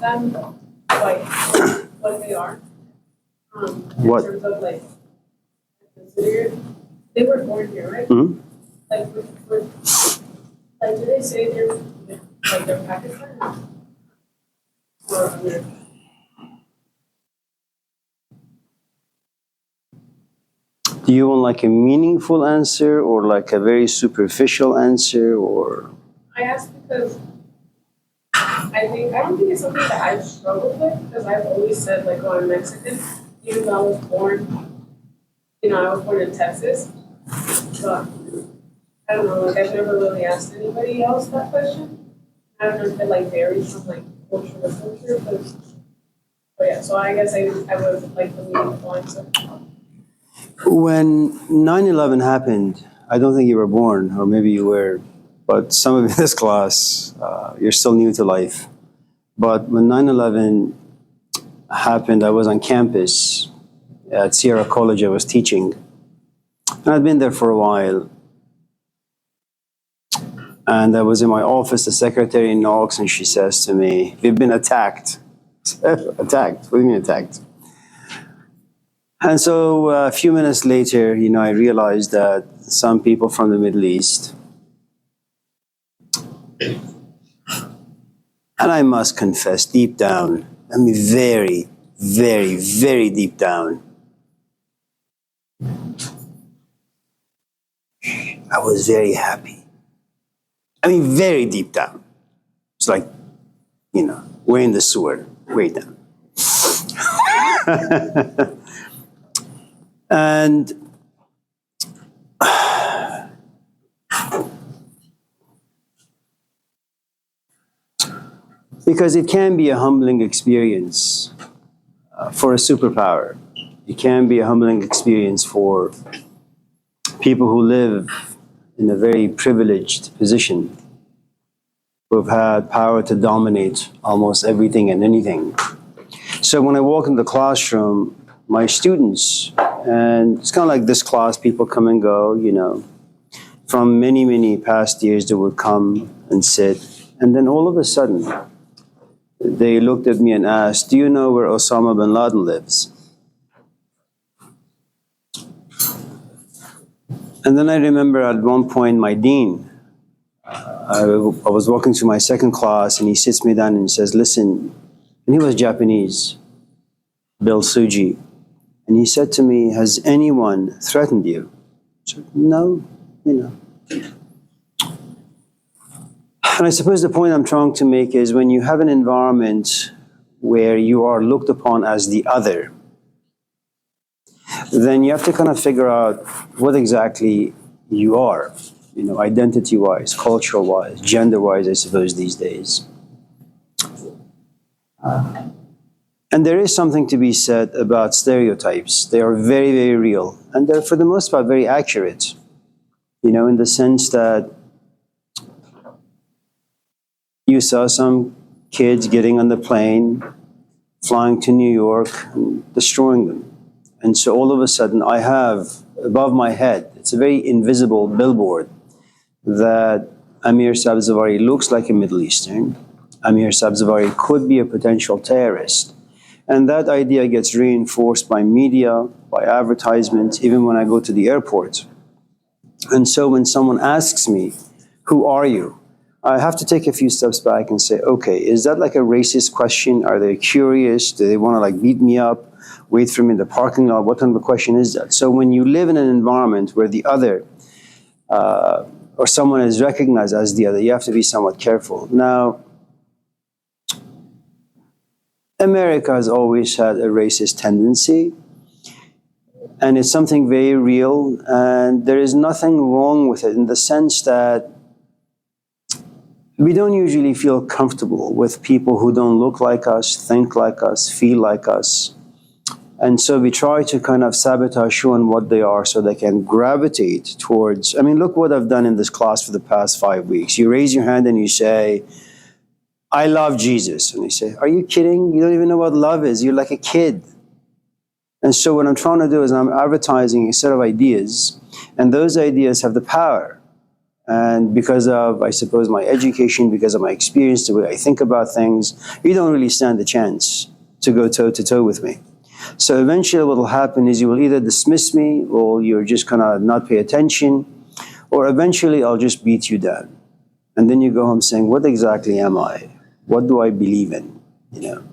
them, like, what they are. What? In terms of, like, they were born here, right? Mm-hmm. Like, do they say they're Pakistan or American? Do you want like a meaningful answer or like a very superficial answer or? I asked because I don't think it's something that I've struggled with because I've always said like, oh, I'm Mexican, even though I was born, I was born in Texas. But I don't know, like I've never really asked anybody else that question. I don't know if it like varies from like culture to culture, but yeah, so I guess I would like the meaningful answer. When 9/11 happened, I don't think you were born, or maybe you were, but some of this class, you're still new to life. But when 9/11 happened, I was on campus at Sierra College. I was teaching. And I'd been there for a while. And I was in my office, the secretary knocks, and she says to me, "We've been attacked." Attacked? What do you mean attacked? And so a few minutes later, I realized that some people from the Middle East, and I must confess, deep down, I mean very, very, very deep down, I was very happy. I mean, very deep down. It's like, we're in the sewer, way down. And because it can be a humbling experience for a superpower. It can be a humbling experience for people who live in a very privileged position, who've had power to dominate almost everything and anything. So when I walk in the classroom, my students, and it's kind of like this class, people come and go, from many, many past years they would come and sit. And then all of a sudden, they looked at me and asked, "Do you know where Osama bin Laden lives?" And then I remember at one point my dean, I was walking through my second class and he sits me down and says, "Listen," and he was Japanese, Bill Suji. And he said to me, "Has anyone threatened you?" I said, "No, And I suppose the point I'm trying to make is when you have an environment where you are looked upon as the other, then you have to kind of figure out what exactly you are, identity-wise, cultural-wise, gender-wise, I suppose, these days. And there is something to be said about stereotypes. They are very, very real. And they're, for the most part, very accurate, in the sense that you saw some kids getting on the plane, flying to New York, and destroying them. And so all of a sudden, I have above my head, it's a very invisible billboard, that Amir Sabzevari looks like a Middle Eastern. Amir Sabzevari could be a potential terrorist. And that idea gets reinforced by media, by advertisements, even when I go to the airport. And so when someone asks me, "Who are you?" I have to take a few steps back and say, okay, is that like a racist question? Are they curious? Do they want to beat me up, wait for me in the parking lot? What kind of a question is that? So when you live in an environment where the other, or someone is recognized as the other, you have to be somewhat careful. Now, America has always had a racist tendency, and it's something very real, and there is nothing wrong with it in the sense that we don't usually feel comfortable with people who don't look like us, think like us, feel like us. And so we try to kind of sabotage who and what they are so they can gravitate towards. I mean, look what I've done in this class for the past 5 weeks. You raise your hand and you say, "I love Jesus." And they say, "Are you kidding? You don't even know what love is. You're like a kid." And so what I'm trying to do is I'm advertising a set of ideas, and those ideas have the power And because of, I suppose, my education, because of my experience, the way I think about things, you don't really stand a chance to go toe to toe with me. So eventually what will happen is you will either dismiss me, or you're just gonna not pay attention, or eventually I'll just beat you down. And then you go home saying, what exactly am I? What do I believe in? You know?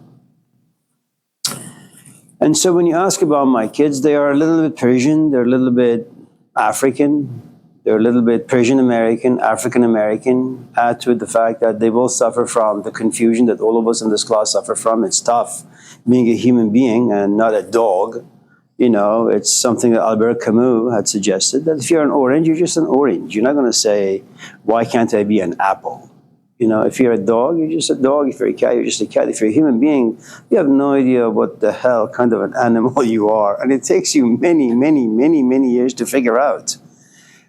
And so when you ask about my kids, they are a little bit Persian, they're a little bit African, they're a little bit Persian American, African American. Add to it the fact that they both suffer from the confusion that all of us in this class suffer from. It's tough being a human being and not a dog. You know, it's something that Albert Camus had suggested, that if you're an orange, you're just an orange. You're not going to say, why can't I be an apple? You know, if you're a dog, you're just a dog. If you're a cat, you're just a cat. If you're a human being, you have no idea what the hell kind of an animal you are. And it takes you many, many, many, many years to figure out.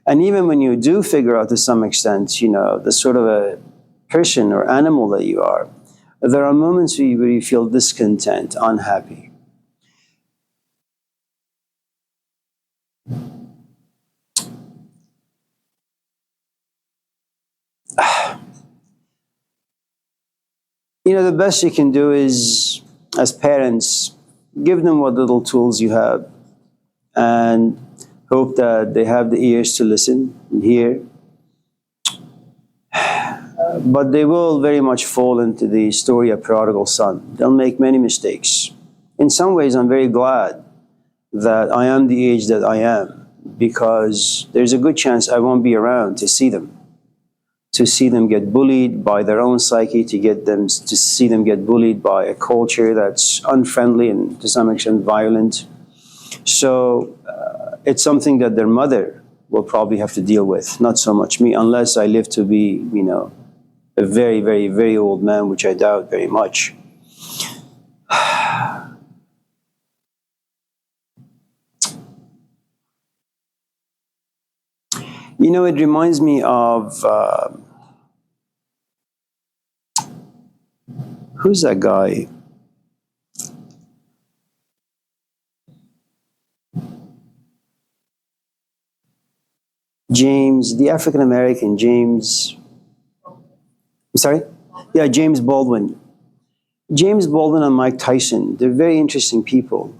And even when you do figure out to some extent, you know, the sort of a person or animal that you are, there are moments where you feel discontent, unhappy. You know, the best you can do is, as parents, give them what little tools you have and hope that they have the ears to listen and hear. But they will very much fall into the story of prodigal son. They'll make many mistakes. In some ways, I'm very glad that I am the age that I am, because there's a good chance I won't be around to see them get bullied by their own psyche, to see them get bullied by a culture that's unfriendly and to some extent violent. So it's something that their mother will probably have to deal with, not so much me, unless I live to be, you know, a very, very, very old man, which I doubt very much. You know, it reminds me of, who's that guy? James, the African-American James, I'm sorry? Yeah, James Baldwin. James Baldwin and Mike Tyson, they're very interesting people.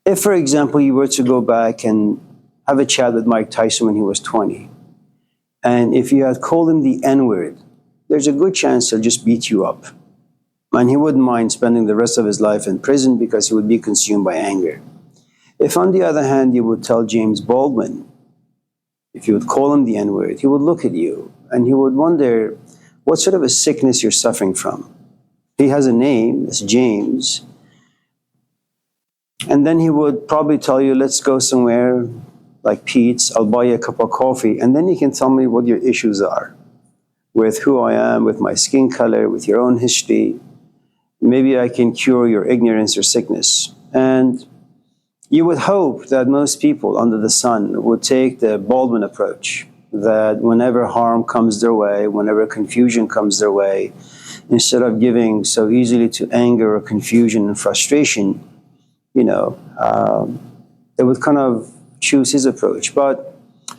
If, for example, you were to go back and have a chat with Mike Tyson when he was 20, and if you had called him the N-word, there's a good chance he'll just beat you up. And he wouldn't mind spending the rest of his life in prison because he would be consumed by anger. If, on the other hand, you would tell James Baldwin, if you would call him the N-word, he would look at you and he would wonder what sort of a sickness you're suffering from. He has a name, it's James. And then he would probably tell you, let's go somewhere like Pete's, I'll buy you a cup of coffee, and then you can tell me what your issues are with who I am, with my skin color, with your own history. Maybe I can cure your ignorance or sickness. And you would hope that most people under the sun would take the Baldwin approach, that whenever harm comes their way, whenever confusion comes their way, instead of giving so easily to anger or confusion and frustration, you know, they would kind of choose his approach. But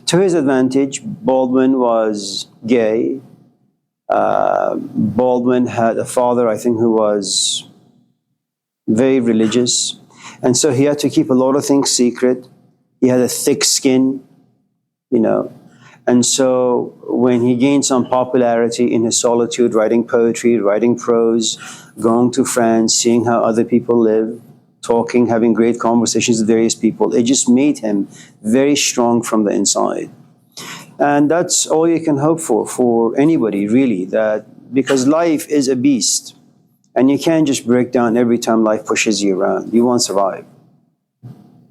to his advantage, Baldwin was gay. Baldwin had a father, I think, who was very religious. And so he had to keep a lot of things secret. He had a thick skin, you know. And so when he gained some popularity in his solitude, writing poetry, writing prose, going to France, seeing how other people live, talking, having great conversations with various people, it just made him very strong from the inside. And that's all you can hope for anybody, really, that because life is a beast, and you can't just break down every time life pushes you around. You won't survive,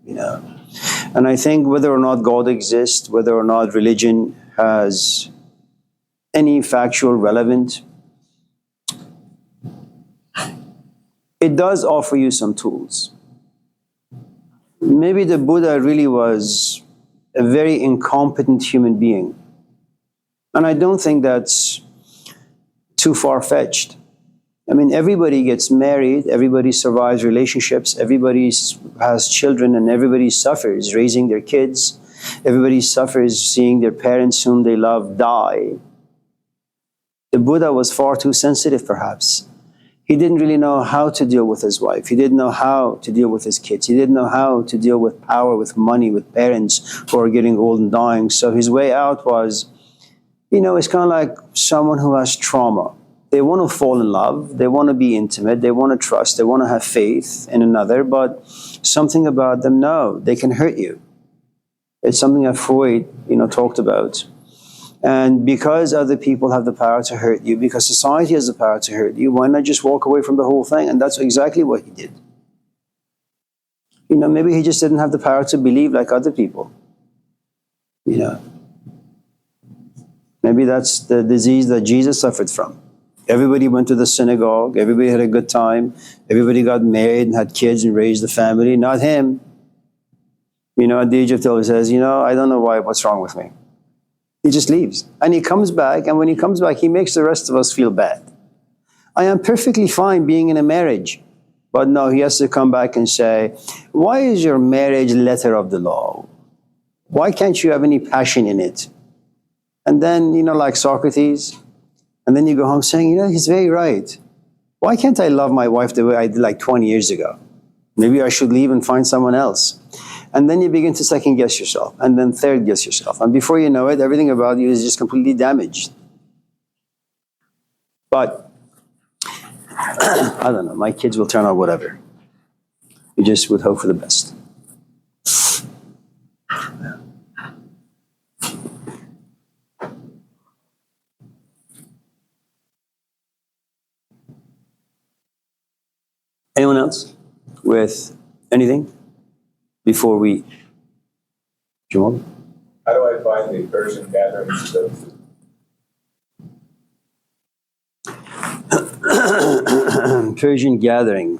you know. And I think whether or not God exists, whether or not religion has any factual relevance, it does offer you some tools. Maybe the Buddha really was a very incompetent human being. And I don't think that's too far-fetched. I mean, everybody gets married, everybody survives relationships, everybody has children, and everybody suffers raising their kids. Everybody suffers seeing their parents whom they love die. The Buddha was far too sensitive, perhaps. He didn't really know how to deal with his wife. He didn't know how to deal with his kids. He didn't know how to deal with power, with money, with parents who are getting old and dying. So his way out was, it's kind of like someone who has trauma. They want to fall in love. They want to be intimate. They want to trust. They want to have faith in another. But something about them, no, they can hurt you. It's something that Freud, talked about. And because other people have the power to hurt you, because society has the power to hurt you, why not just walk away from the whole thing? And that's exactly what he did. Maybe he just didn't have the power to believe like other people. Maybe that's the disease that Jesus suffered from. Everybody went to the synagogue. Everybody had a good time. Everybody got married and had kids and raised a family. Not him. At the age of 12, he says, I don't know what's wrong with me. He just leaves. And he comes back, and when he comes back, he makes the rest of us feel bad. I am perfectly fine being in a marriage. But no, he has to come back and say, why is your marriage letter of the law? Why can't you have any passion in it? And then, like Socrates, and then you go home saying, he's very right. Why can't I love my wife the way I did like 20 years ago? Maybe I should leave and find someone else. And then you begin to second guess yourself, and then third guess yourself. And before you know it, everything about you is just completely damaged. But, I don't know, my kids will turn out whatever. We just would hope for the best. Anyone else with anything before we? Jamal? How do I find the Persian gatherings of Persian gathering.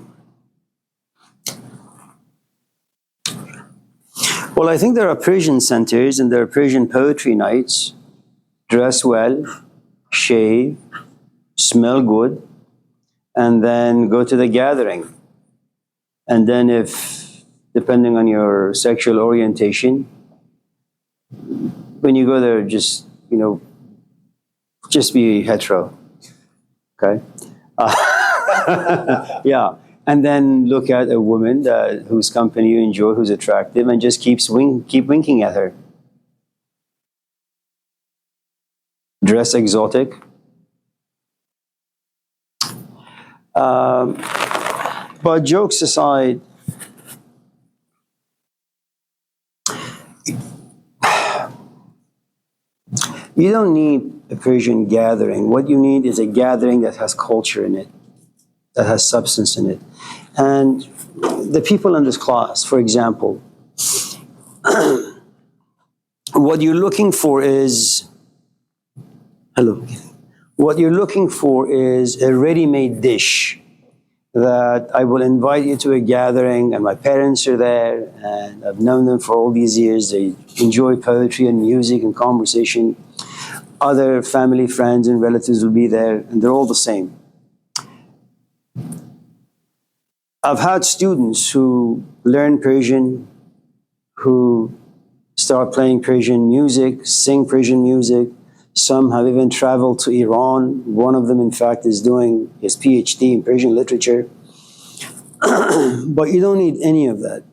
Well, I think there are Persian centers and there are Persian poetry nights. Dress well, shave, smell good, and then go to the gathering. And then depending on your sexual orientation, when you go there, just be hetero, okay? Yeah, and then look at a woman whose company you enjoy, who's attractive, and just keep winking at her. Dress exotic. But jokes aside, you don't need a Persian gathering. What you need is a gathering that has culture in it, that has substance in it. And the people in this class, for example, what you're looking for is, what you're looking for is a ready-made dish that I will invite you to a gathering, and my parents are there, and I've known them for all these years. They enjoy poetry and music and conversation. Other family, friends, and relatives will be there, and they're all the same. I've had students who learn Persian, who start playing Persian music, sing Persian music. Some have even traveled to Iran. One of them, in fact, is doing his PhD in Persian literature. But you don't need any of that.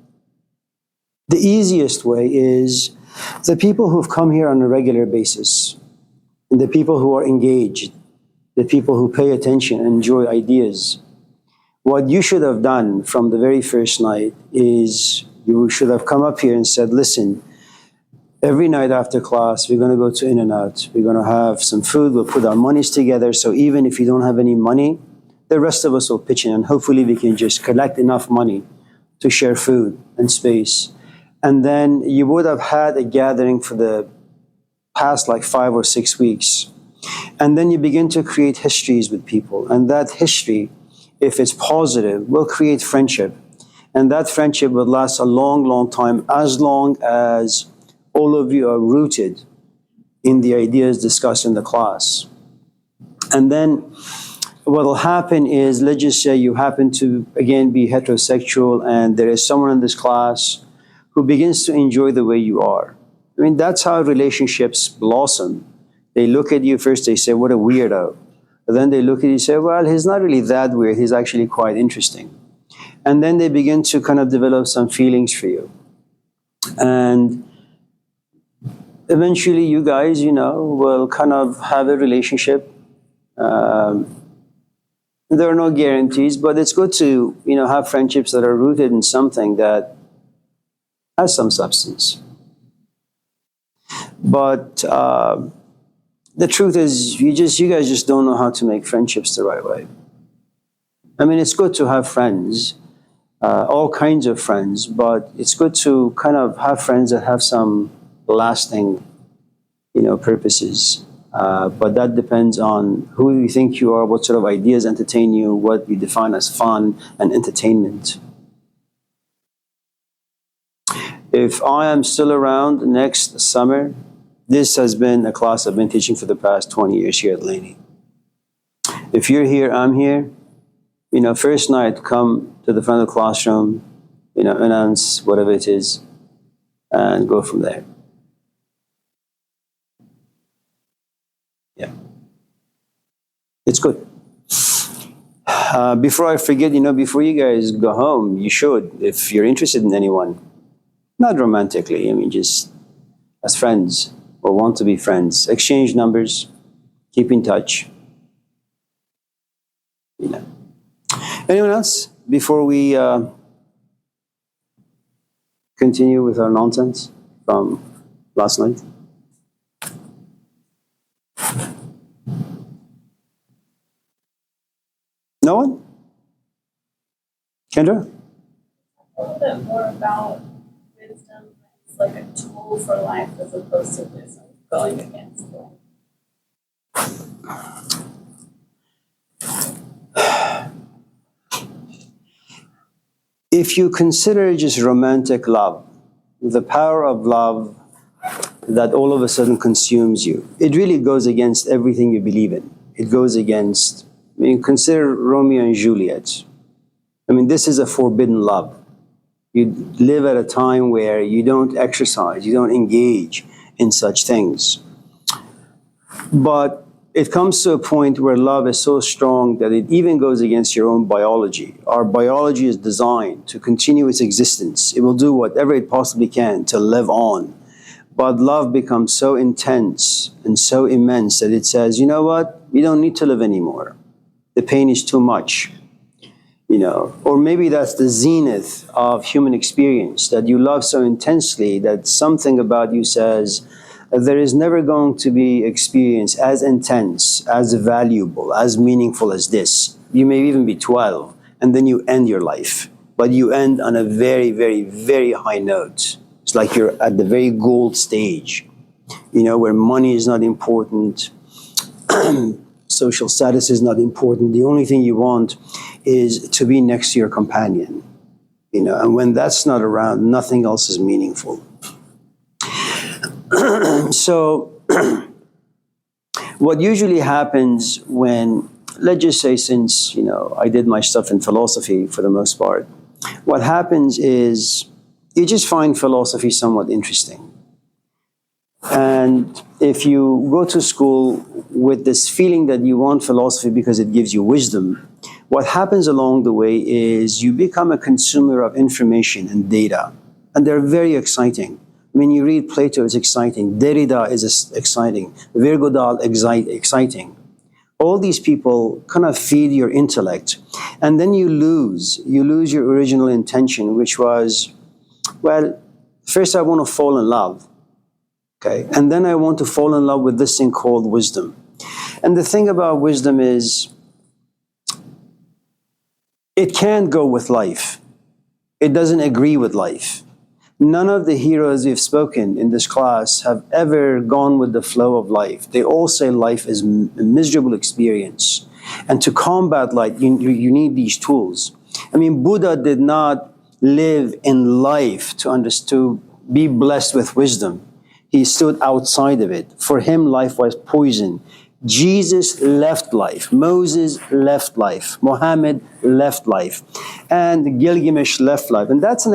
The easiest way is the people who've come here on a regular basis, and the people who are engaged, the people who pay attention and enjoy ideas. What you should have done from the very first night is you should have come up here and said, listen, every night after class, we're going to go to In-N-Out. We're going to have some food. We'll put our monies together. So even if you don't have any money, the rest of us will pitch in. And hopefully we can just collect enough money to share food and space. And then you would have had a gathering for the past like 5 or 6 weeks. And then you begin to create histories with people. And that history, if it's positive, will create friendship. And that friendship will last a long, long time, as long as all of you are rooted in the ideas discussed in the class. And then what will happen is, let's just say you happen to, again, be heterosexual, and there is someone in this class who begins to enjoy the way you are. I mean, that's how relationships blossom. They look at you first, they say, what a weirdo. But then they look at you and say, well, he's not really that weird, he's actually quite interesting. And then they begin to kind of develop some feelings for you. And eventually you guys, will kind of have a relationship. There are no guarantees, but it's good to, have friendships that are rooted in something that has some substance. But the truth is, you guys just don't know how to make friendships the right way. I mean, it's good to have friends, all kinds of friends, but it's good to kind of have friends that have some lasting, purposes. But that depends on who you think you are, what sort of ideas entertain you, what you define as fun and entertainment. If I am still around next summer, this has been a class I've been teaching for the past 20 years here at Laney. If you're here, I'm here. First night, come to the front of the classroom, announce whatever it is, and go from there. Yeah. It's good. Before I forget, before you guys go home, you should, if you're interested in anyone, not romantically, I mean, just as friends or want to be friends, exchange numbers, keep in touch. Anyone else before we continue with our nonsense from last night? No one? Kendra? A little bit more about wisdom as like a tool for life as opposed to wisdom going against life. If you consider just romantic love, the power of love that all of a sudden consumes you, it really goes against everything you believe in. It goes against, consider Romeo and Juliet. This is a forbidden love. You live at a time where you don't exercise, you don't engage in such things. But it comes to a point where love is so strong that it even goes against your own biology. Our biology is designed to continue its existence. It will do whatever it possibly can to live on. But love becomes so intense and so immense that it says, you know what? We don't need to live anymore. The pain is too much. Or maybe that's the zenith of human experience, that you love so intensely that something about you says, there is never going to be experience as intense, as valuable, as meaningful as this. You may even be 12, and then you end your life. But you end on a very, very, very high note. It's like you're at the very gold stage, where money is not important, social status is not important. The only thing you want is to be next to your companion. And when that's not around, nothing else is meaningful. So, what usually happens when, let's just say, since, I did my stuff in philosophy for the most part, what happens is you just find philosophy somewhat interesting. And if you go to school with this feeling that you want philosophy because it gives you wisdom, what happens along the way is you become a consumer of information and data. And they're very exciting. When you read Plato, it's exciting. Derrida is exciting. Virgo Dahl, exciting. All these people kind of feed your intellect. And then you lose your original intention, which was, well, first I want to fall in love. Okay? And then I want to fall in love with this thing called wisdom. And the thing about wisdom is, it can't go with life. It doesn't agree with life. None of the heroes we've spoken in this class have ever gone with the flow of life. They all say life is a miserable experience. And to combat life, you need these tools. Buddha did not live in life to be blessed with wisdom. He stood outside of it. For him, life was poison. Jesus left life. Moses left life. Muhammad left life. And Gilgamesh left life. And that's an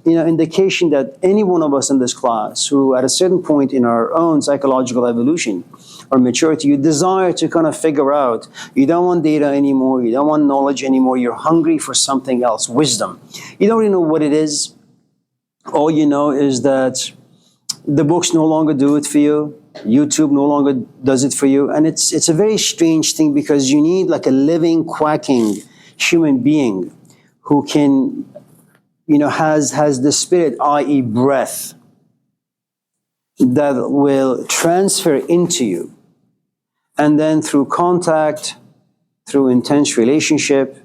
indication that any one of us in this class who at a certain point in our own psychological evolution or maturity, you desire to kind of figure out, you don't want data anymore, you don't want knowledge anymore, you're hungry for something else, wisdom. You don't really know what it is. All you know is that the books no longer do it for you. YouTube no longer does it for you. And it's a very strange thing because you need like a living, quacking human being who can, has the spirit, i.e. breath, that will transfer into you. And then through contact, through intense relationship,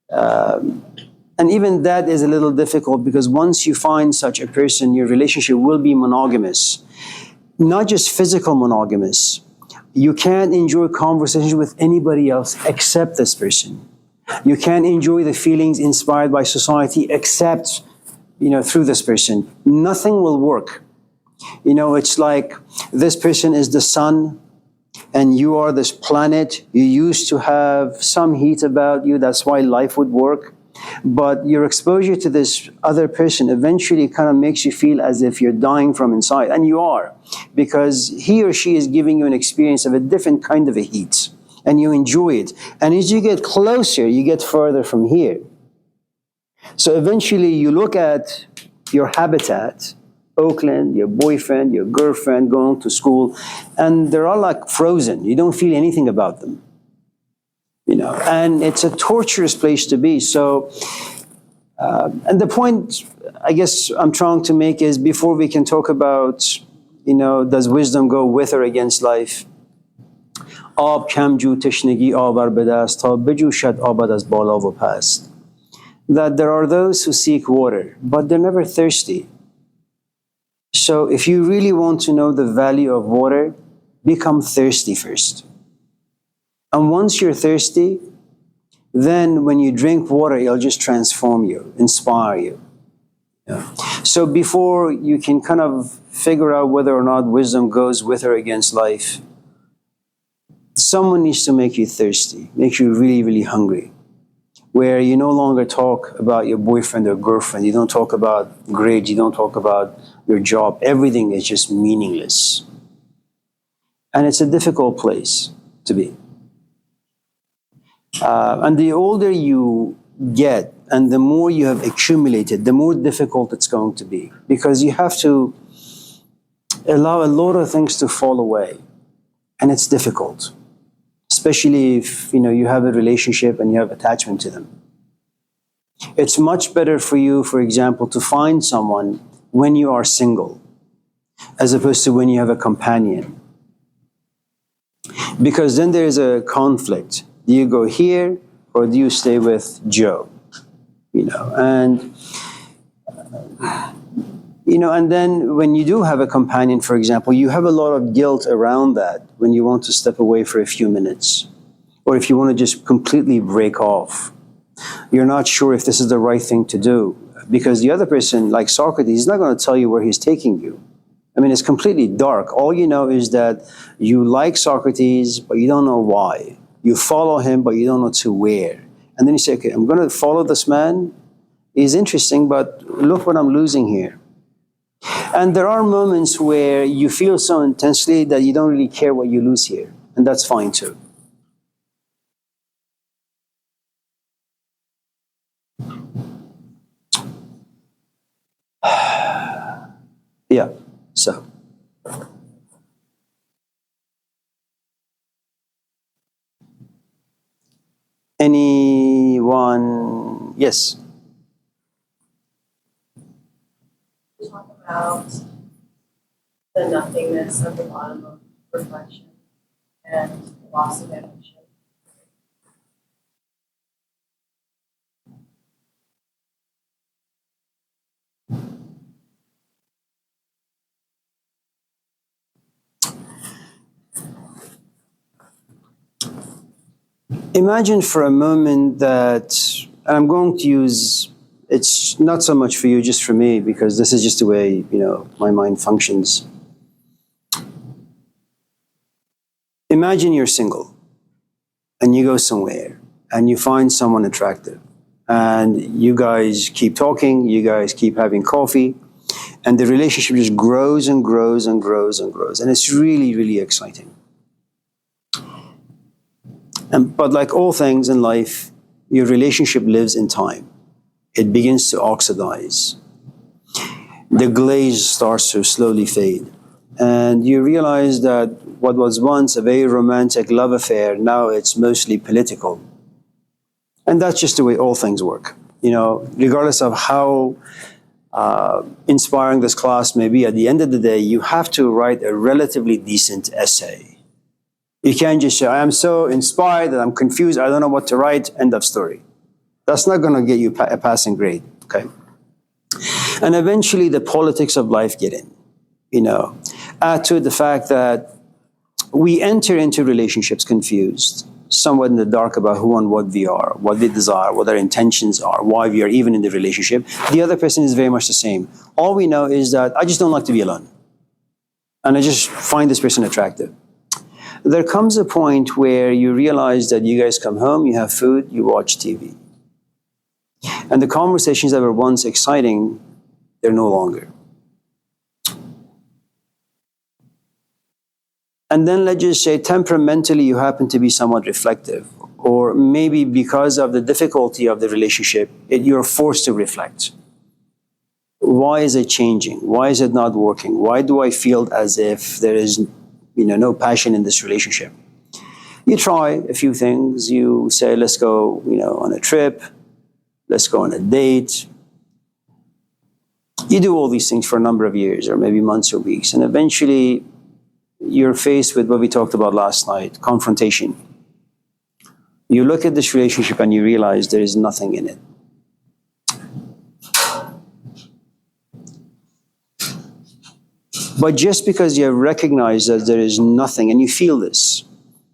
and even that is a little difficult because once you find such a person, your relationship will be monogamous. Not just physical monogamous. You can't enjoy conversations with anybody else except this person. You can't enjoy the feelings inspired by society except, through this person. Nothing will work. It's like this person is the sun and you are this planet. You used to have some heat about you. That's why life would work. But your exposure to this other person eventually kind of makes you feel as if you're dying from inside. And you are, because he or she is giving you an experience of a different kind of a heat. And you enjoy it. And as you get closer, you get further from here. So eventually you look at your habitat, Oakland, your boyfriend, your girlfriend, going to school, and they're all like frozen. You don't feel anything about them. And it's a torturous place to be. So, and the point I guess I'm trying to make is before we can talk about, does wisdom go with or against life? آب کم جو تشنگی آور به دست تا بجوشد آبد از بالا و پست. That there are those who seek water, but they're never thirsty. So if you really want to know the value of water, become thirsty first. And once you're thirsty, then when you drink water, it'll just transform you, inspire you. So before you can kind of figure out whether or not wisdom goes with or against life, someone needs to make you thirsty, make you really, really hungry, where you no longer talk about your boyfriend or girlfriend, you don't talk about grades, you don't talk about your job, everything is just meaningless. And it's a difficult place to be. And the older you get and the more you have accumulated, the more difficult it's going to be, because you have to allow a lot of things to fall away. And it's difficult, especially if you have a relationship and you have attachment to them. It's much better for you, for example, to find someone when you are single, as opposed to when you have a companion. Because then there is a conflict. Do you go here or do you stay with Joe? And then when you do have a companion, for example, you have a lot of guilt around that when you want to step away for a few minutes, or if you want to just completely break off. You're not sure if this is the right thing to do, because the other person, like Socrates, is not going to tell you where he's taking you. I mean, it's completely dark. All you know is that you like Socrates, but you don't know why. You follow him, but you don't know to where. And then you say, okay, I'm going to follow this man. He's interesting, but look what I'm losing here. And there are moments where you feel so intensely that you don't really care what you lose here. And that's fine too. Yeah, so. Anyone? Yes. Talk about the nothingness at the bottom of reflection and loss of ambition. Imagine for a moment that, and I'm going to use, it's not so much for you, just for me, because this is just the way, my mind functions. Imagine you're single and you go somewhere and you find someone attractive And you guys keep talking, you guys keep having coffee, and the relationship just grows and grows and grows and grows. And it's really, really exciting. But like all things in life, your relationship lives in time. It begins to oxidize. The glaze starts to slowly fade. And you realize that what was once a very romantic love affair, now it's mostly political. And that's just the way all things work. You know, regardless of how inspiring this class may be, at the end of the day, you have to write a relatively decent essay. You can't just say, I am so inspired that I'm confused, I don't know what to write, end of story. That's not going to get you a passing grade, okay? And eventually the politics of life get in, you know. Add to the fact that we enter into relationships confused, somewhat in the dark about who and what we are, what we desire, what our intentions are, why we are even in the relationship. The other person is very much the same. All we know is that I just don't like to be alone. And I just find this person attractive. There comes a point where you realize that you guys come home, you have food, you watch TV. And the conversations that were once exciting, they're no longer. And then let's just say temperamentally you happen to be somewhat reflective, or maybe because of the difficulty of the relationship, you're forced to reflect. Why is it changing? Why is it not working? Why do I feel as if there is no passion in this relationship? You try a few things. You say, let's go, on a trip. Let's go on a date. You do all these things for a number of years, or maybe months or weeks, and eventually you're faced with what we talked about last night, confrontation. You look at this relationship and you realize there is nothing in it. But just because you have recognized that there is nothing, and you feel this,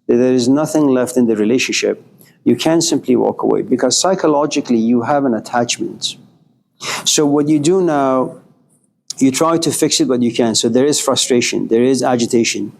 that there is nothing left in the relationship, you can't simply walk away, because psychologically you have an attachment. So what you do now, you try to fix it, but you can't. So there is frustration, there is agitation.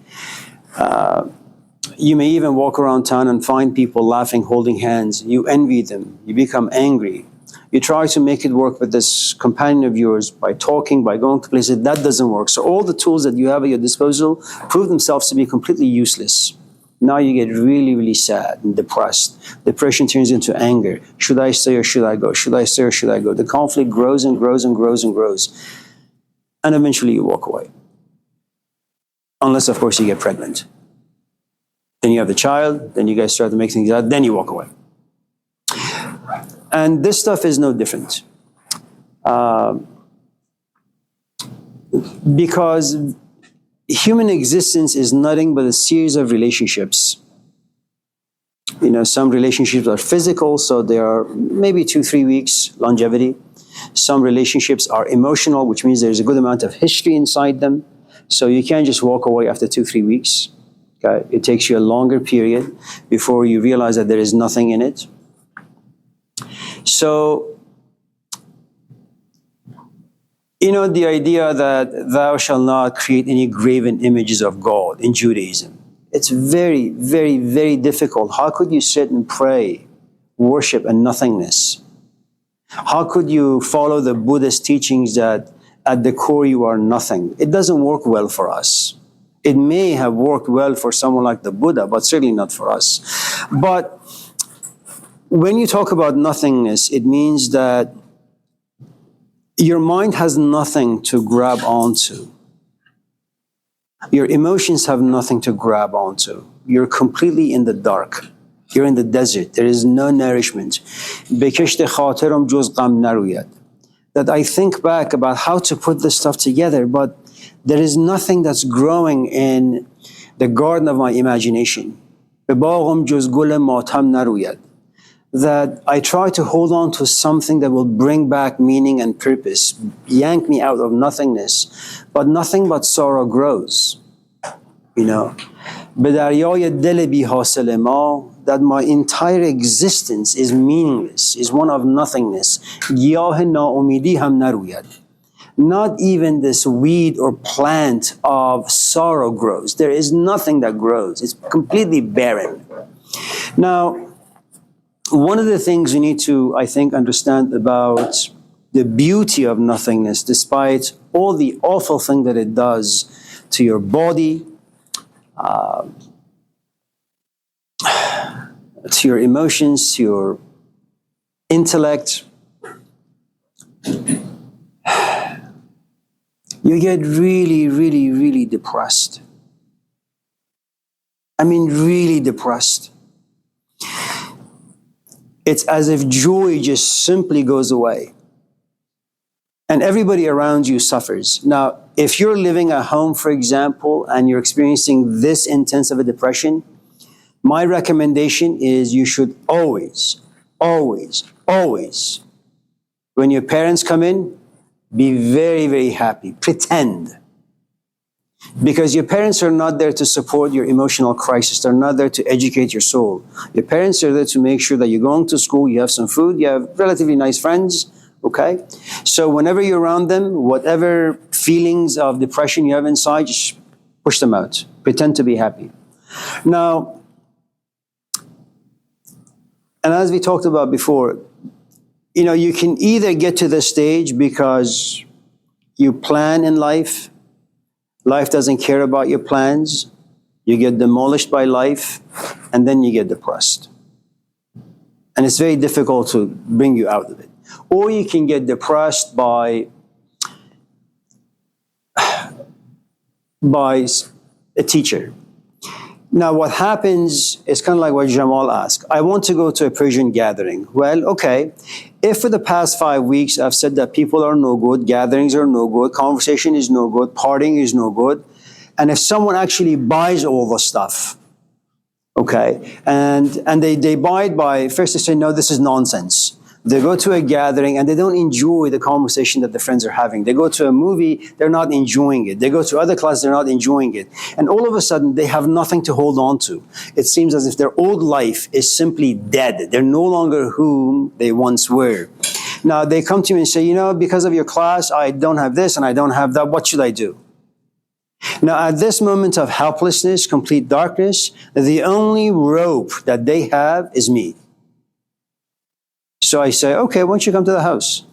You may even walk around town and find people laughing, holding hands. You envy them, you become angry. You try to make it work with this companion of yours by talking, by going to places. That doesn't work. So all the tools that you have at your disposal prove themselves to be completely useless. Now you get really, really sad and depressed. Depression turns into anger. Should I stay or should I go? Should I stay or should I go? The conflict grows and grows and grows and grows. And eventually you walk away. Unless, of course, you get pregnant. Then you have the child, then you guys start to make things out, then you walk away. And this stuff is no different. Because human existence is nothing but a series of relationships. Some relationships are physical, so they are maybe 2-3 weeks longevity. Some relationships are emotional, which means there's a good amount of history inside them. So you can't just walk away after 2-3 weeks. Okay? It takes you a longer period before you realize that there is nothing in it. So, the idea that thou shalt not create any graven images of God in Judaism, it's very, very, very difficult. How could you sit and pray, worship, and nothingness? How could you follow the Buddhist teachings that at the core you are nothing? It doesn't work well for us. It may have worked well for someone like the Buddha, but certainly not for us. But when you talk about nothingness, it means that your mind has nothing to grab onto. Your emotions have nothing to grab onto. You're completely in the dark. You're in the desert. There is no nourishment. That I think back about how to put this stuff together, but there is nothing that's growing in the garden of my imagination. That I try to hold on to something that will bring back meaning and purpose, yank me out of nothingness, but nothing but sorrow grows. That my entire existence is meaningless, is one of nothingness. Not even this weed or plant of sorrow grows. There is nothing that grows. It's completely barren. Now, one of the things you need to, I think, understand about the beauty of nothingness, despite all the awful thing that it does to your body, to your emotions, to your intellect, you get really, really, really depressed. I mean, really depressed. It's as if joy just simply goes away. And everybody around you suffers. Now, if you're living at home, for example, and you're experiencing this intense of a depression, my recommendation is you should always, always, always, when your parents come in, be very, very happy. Pretend. Because your parents are not there to support your emotional crisis. They're not there to educate your soul. Your parents are there to make sure that you're going to school, you have some food, you have relatively nice friends, okay? So whenever you're around them, whatever feelings of depression you have inside, just push them out. Pretend to be happy. Now, and as we talked about before, you know, you can either get to this stage because you plan in life, life doesn't care about your plans, you get demolished by life, and then you get depressed. And it's very difficult to bring you out of it. Or you can get depressed by a teacher. Now, what happens is kind of like what Jamal asked. I want to go to a Persian gathering. Well, okay. If for the past 5 weeks I've said that people are no good, gatherings are no good, conversation is no good, partying is no good, and if someone actually buys all the stuff, okay, and they buy it by, first they say, no, this is nonsense. They go to a gathering and they don't enjoy the conversation that the friends are having. They go to a movie, they're not enjoying it. They go to other classes, they're not enjoying it. And all of a sudden, they have nothing to hold on to. It seems as if their old life is simply dead. They're no longer whom they once were. Now, they come to me and say, you know, because of your class, I don't have this and I don't have that. What should I do? Now, at this moment of helplessness, complete darkness, the only rope that they have is me. So I say, okay, why don't you come to the house?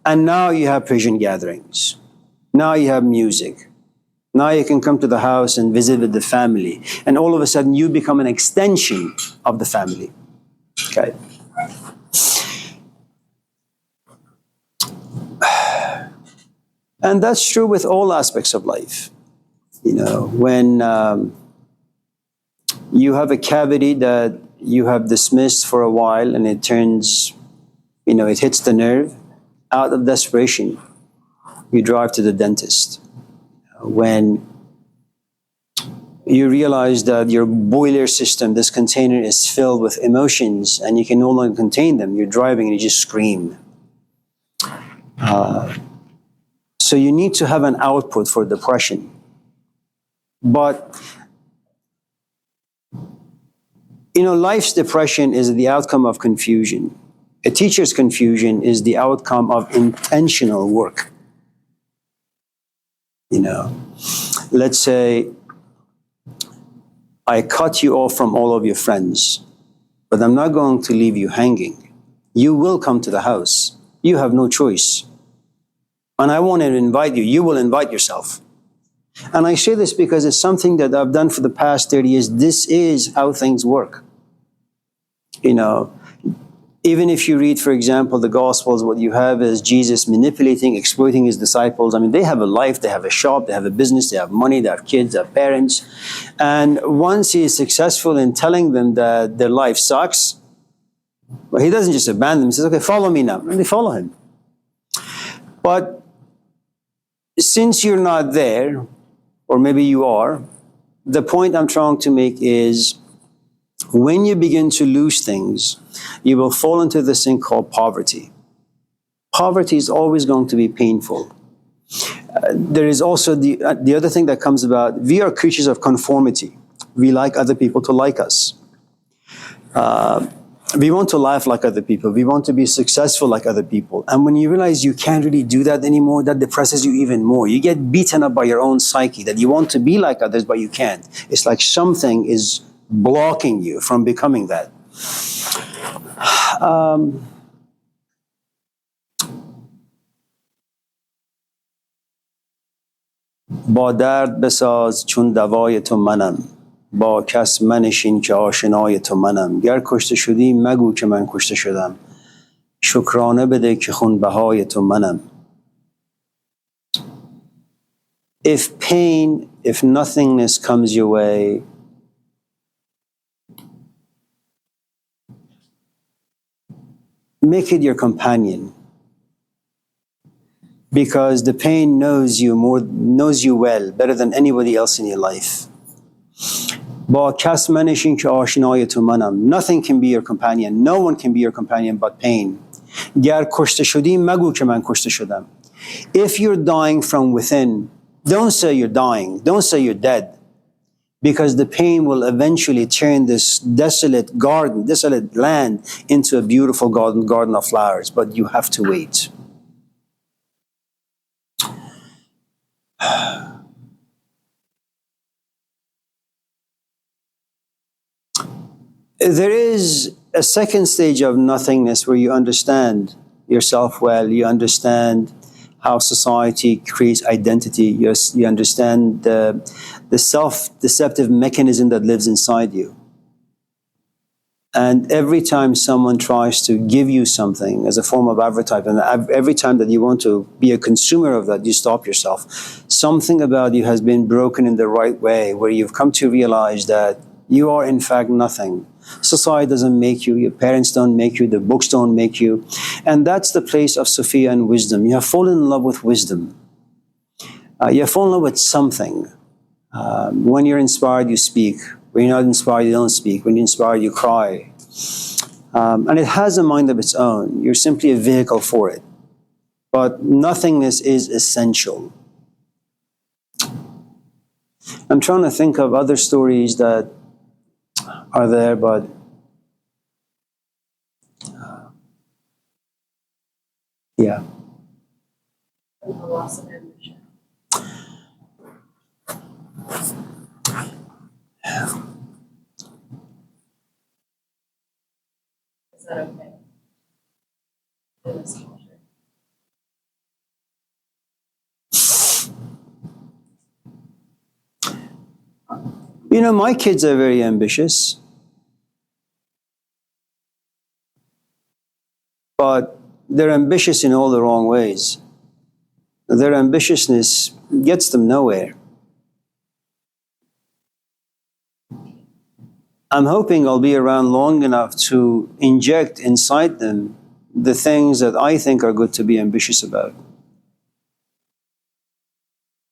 And now you have Persian gatherings. Now you have music. Now you can come to the house and visit with the family. And all of a sudden you become an extension of the family. Okay. And that's true with all aspects of life. You know, when you have a cavity that you have dismissed for a while and it turns, you know, it hits the nerve, out of desperation, you drive to the dentist. When you realize that your boiler system, this container is filled with emotions and you can no longer contain them, you're driving and you just scream. So you need to have an output for depression. But you know, life's depression is the outcome of confusion. A teacher's confusion is the outcome of intentional work. You know, let's say I cut you off from all of your friends, but I'm not going to leave you hanging. You will come to the house. You have no choice. And I won't invite you. You will invite yourself. And I say this because it's something that I've done for the past 30 years. This is how things work. You know, even if you read, for example, the Gospels, what you have is Jesus manipulating, exploiting his disciples. I mean, they have a life, they have a shop, they have a business, they have money, they have kids, they have parents. And once he is successful in telling them that their life sucks, well, he doesn't just abandon them. He says, okay, follow me now. And they follow him. But since you're not there, or maybe you are, the point I'm trying to make is when you begin to lose things, you will fall into this thing called poverty. Poverty is always going to be painful. There is also the other thing that comes about. We are creatures of conformity. We like other people to like us. We want to laugh like other people. We want to be successful like other people. And when you realize you can't really do that anymore, that depresses you even more. You get beaten up by your own psyche, that you want to be like others, but you can't. It's like something is blocking you from becoming that. با درد بساز چون دوای تو منم، با کس منشین که آشنای تو منم. گر کشته شدی مگو که من کشته شدم، شکرانه بده که خونبهای تو منم. If pain, if nothingness comes your way, make it your companion. Because the pain knows you well, better than anybody else in your life. با کس منشین که آشنای تو منم. Nothing can be your companion. No one can be your companion but pain. گر کشته شدی مگو که من کشته شدم. If you're dying from within, don't say you're dying. Don't say you're dead. Because the pain will eventually turn this desolate garden, desolate land into a beautiful garden of flowers. But you have to wait. There is a second stage of nothingness where you understand yourself well, you understand how society creates identity, you understand the self-deceptive mechanism that lives inside you. And every time someone tries to give you something as a form of advertisement, every time that you want to be a consumer of that, you stop yourself. Something about you has been broken in the right way, where you've come to realize that you are in fact nothing. Society doesn't make you, your parents don't make you, the books don't make you. And that's the place of Sophia and wisdom. You have fallen in love with wisdom. You have fallen in love with something. When you're inspired, you speak. When you're not inspired, you don't speak. When you're inspired, you cry. And it has a mind of its own. You're simply a vehicle for it. But nothingness is essential. I'm trying to think of other stories that are there, but yeah. And the loss of ambition. Is that okay in this culture? You know, my kids are very ambitious, but they're ambitious in all the wrong ways. Their ambitiousness gets them nowhere. I'm hoping I'll be around long enough to inject inside them the things that I think are good to be ambitious about.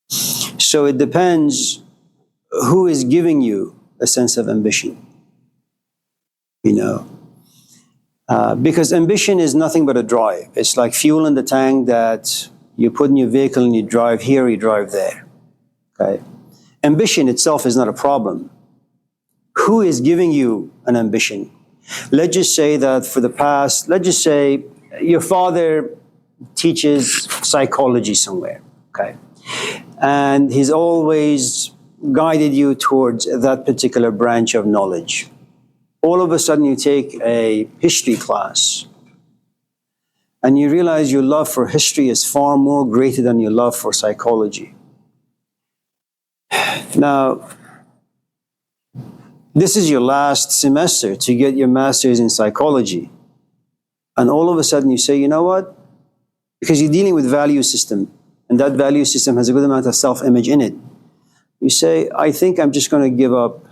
So it depends who is giving you a sense of ambition, you know. Because ambition is nothing but a drive. It's like fuel in the tank that you put in your vehicle and you drive here, you drive there. Okay? Ambition itself is not a problem. Who is giving you an ambition? Let's just say that for the past, let's just say your father teaches psychology somewhere, okay? And he's always guided you towards that particular branch of knowledge. All of a sudden you take a history class and you realize your love for history is far more greater than your love for psychology. Now, this is your last semester to get your master's in psychology. And all of a sudden you say, you know what? Because you're dealing with value system, and that value system has a good amount of self-image in it. You say, I think I'm just going to give up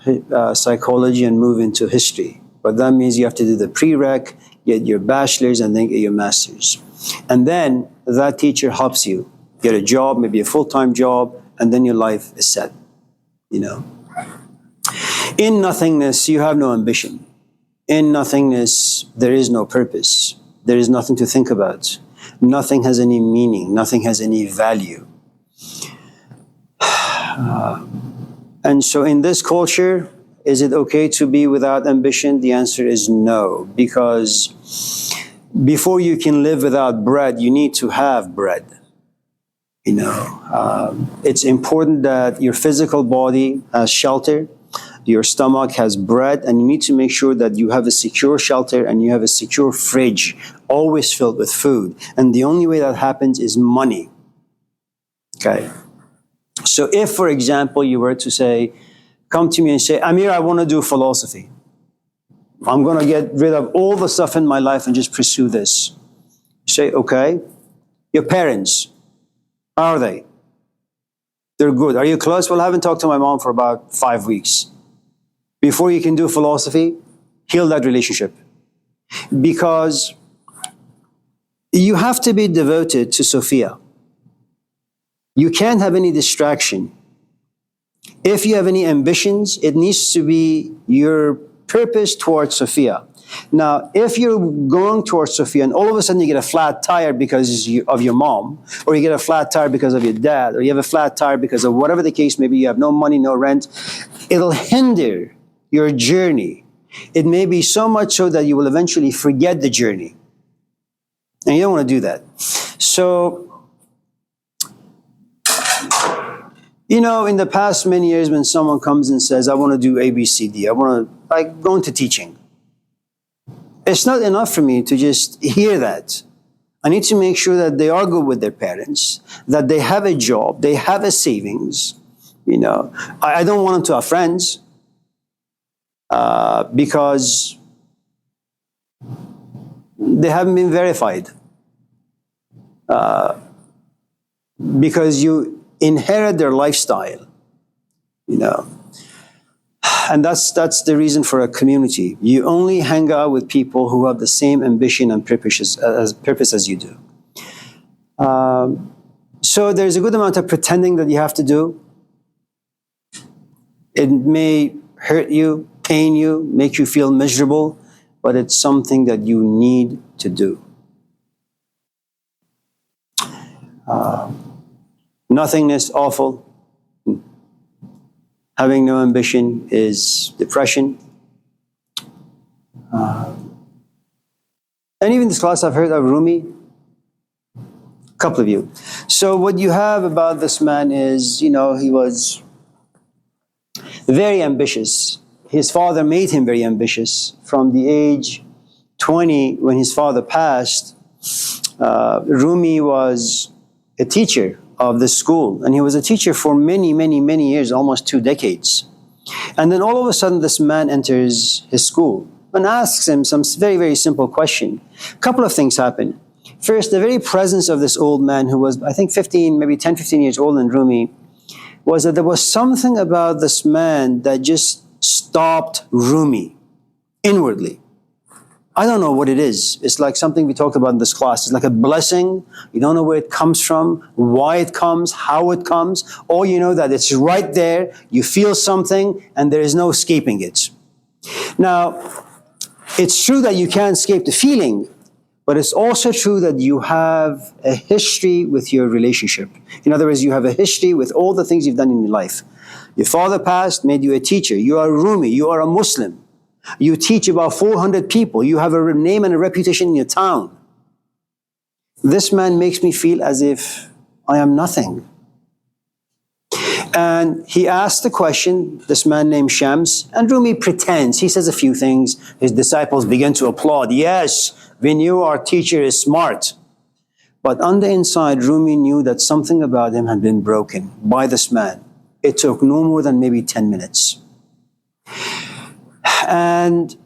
psychology and move into history. But that means you have to do the prereq, get your bachelor's, and then get your master's. And then that teacher helps you get a job, maybe a full-time job, and then your life is set, you know. In nothingness, you have no ambition. In nothingness, there is no purpose. There is nothing to think about. Nothing has any meaning. Nothing has any value. And so in this culture, is it okay to be without ambition? The answer is no, because before you can live without bread, you need to have bread. You know, it's important that your physical body has shelter. your stomach has bread, and you need to make sure that you have a secure shelter and you have a secure fridge, always filled with food. And the only way that happens is money. Okay? So if, for example, you were to say, come to me and say, Amir, I want to do philosophy. I'm going to get rid of all the stuff in my life and just pursue this. You say, okay. Your parents, how are they? They're good. Are you close? Well, I haven't talked to my mom for about 5 weeks. Before you can do philosophy, heal that relationship. Because you have to be devoted to Sophia. You can't have any distraction. If you have any ambitions, it needs to be your purpose towards Sophia. Now, if you're going towards Sophia and all of a sudden you get a flat tire because of your mom, or you get a flat tire because of your dad, or you have a flat tire because of whatever the case may be, you have no money, no rent, it'll hinder your journey. It may be so much so that you will eventually forget the journey. And you don't want to do that. So, you know, in the past many years when someone comes and says, I want to do A, B, C, D, I want to, like, go into teaching. It's not enough for me to just hear that. I need to make sure that they are good with their parents, that they have a job, they have a savings. You know, I don't want them to have friends because they haven't been verified. Because you inherit their lifestyle, you know. And that's the reason for a community. You only hang out with people who have the same ambition and purpose as you do. So there's a good amount of pretending that you have to do. It may hurt you, pain you, make you feel miserable, but it's something that you need to do. Nothingness, awful. Having no ambition is depression. And even this class, I've heard of Rumi. A couple of you. So what you have about this man is, you know, he was very ambitious. His father made him very ambitious. From the age 20, when his father passed, Rumi was a teacher of the school. And he was a teacher for many, many, many years, almost 2 decades. And then all of a sudden, this man enters his school and asks him some very, very simple question. A couple of things happen. First, the very presence of this old man who was, I think, 15, maybe 10, 15 years old in Rumi, was that there was something about this man that just stopped Rumi inwardly. I don't know what it is. It's like something we talked about in this class. It's like a blessing. You don't know where it comes from, why it comes, how it comes. All you know that it's right there. You feel something and there is no escaping it. Now, it's true that you can't escape the feeling, but it's also true that you have a history with your relationship. In other words, you have a history with all the things you've done in your life. Your father passed, made you a teacher. You are a Rumi. You are a Muslim. You teach about 400 people. You have a name and a reputation in your town. This man makes me feel as if I am nothing. And he asked the question, this man named Shams, and Rumi pretends. He says a few things. His disciples begin to applaud. Yes, we knew our teacher is smart. But on the inside, Rumi knew that something about him had been broken by this man. It took no more than maybe 10 minutes. And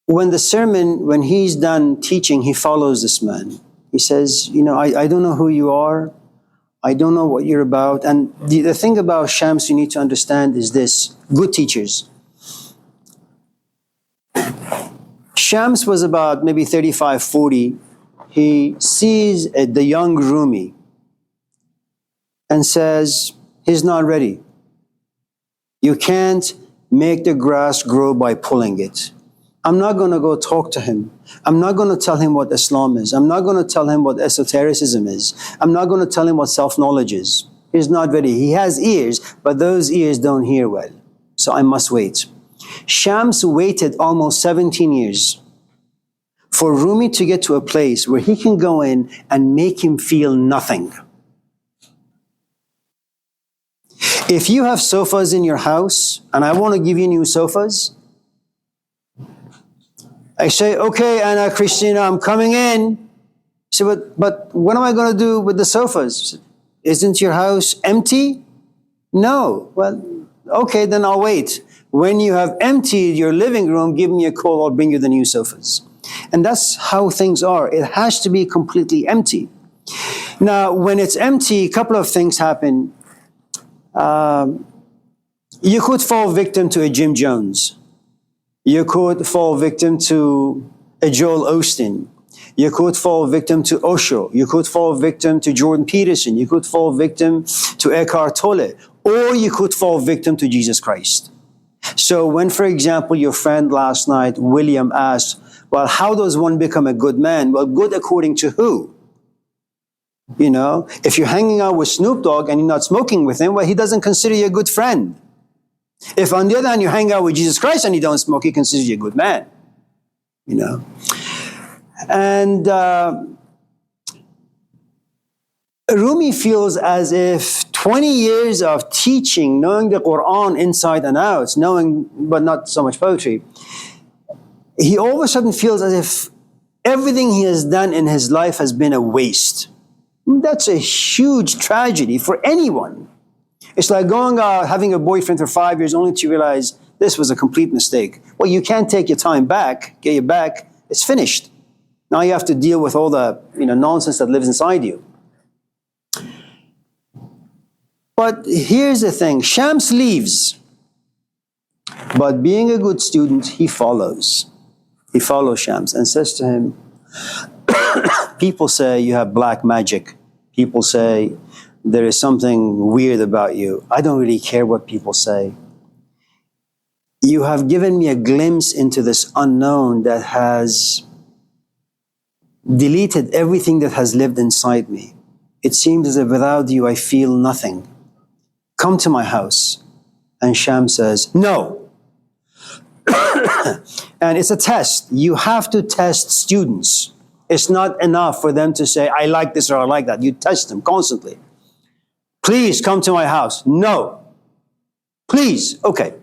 when he's done teaching, he follows this man. He says, you know, I don't know who you are. I don't know what you're about. And the thing about Shams you need to understand is this. Good teachers. Shams was about maybe 35, 40. He sees the young Rumi and says, he's not ready. You can't make the grass grow by pulling it. I'm not going to go talk to him. I'm not going to tell him what Islam is. I'm not going to tell him what esotericism is. I'm not going to tell him what self-knowledge is. He's not ready. He has ears, but those ears don't hear well. So I must wait. Shams waited almost 17 years for Rumi to get to a place where he can go in and make him feel nothing. If you have sofas in your house and I want to give you new sofas, I say, okay, Anna, Christina, I'm coming in. She said, but what am I going to do with the sofas? Isn't your house empty? No. Well, okay, then I'll wait. When you have emptied your living room, give me a call, I'll bring you the new sofas. And that's how things are. It has to be completely empty. Now, when it's empty, a couple of things happen. You could fall victim to a Jim Jones. You could fall victim to a Joel Osteen. You could fall victim to Osho. You could fall victim to Jordan Peterson. You could fall victim to Eckhart Tolle. Or you could fall victim to Jesus Christ. So when, for example, your friend last night, William, asked, well, how does one become a good man? Well, good according to who? You know, if you're hanging out with Snoop Dogg and you're not smoking with him, well, he doesn't consider you a good friend. If on the other hand, you hang out with Jesus Christ and you don't smoke, he considers you a good man. You know? And Rumi feels as if 20 years of teaching, knowing the Quran inside and out, knowing, but not so much poetry, he all of a sudden feels as if everything he has done in his life has been a waste. That's a huge tragedy for anyone. It's like going out, having a boyfriend for 5 years only to realize this was a complete mistake. Well, you can't take your time back, get it back, it's finished. Now you have to deal with all the nonsense that lives inside you. But here's the thing, Shams leaves. But being a good student, he follows. He follows Shams and says to him, people say you have black magic. People say there is something weird about you. I don't really care what people say. You have given me a glimpse into this unknown that has deleted everything that has lived inside me. It seems as if without you, I feel nothing. Come to my house. And Shams says, no. And it's a test. You have to test students. It's not enough for them to say, I like this or I like that. You test them constantly. Please come to my house. No. Please. Okay.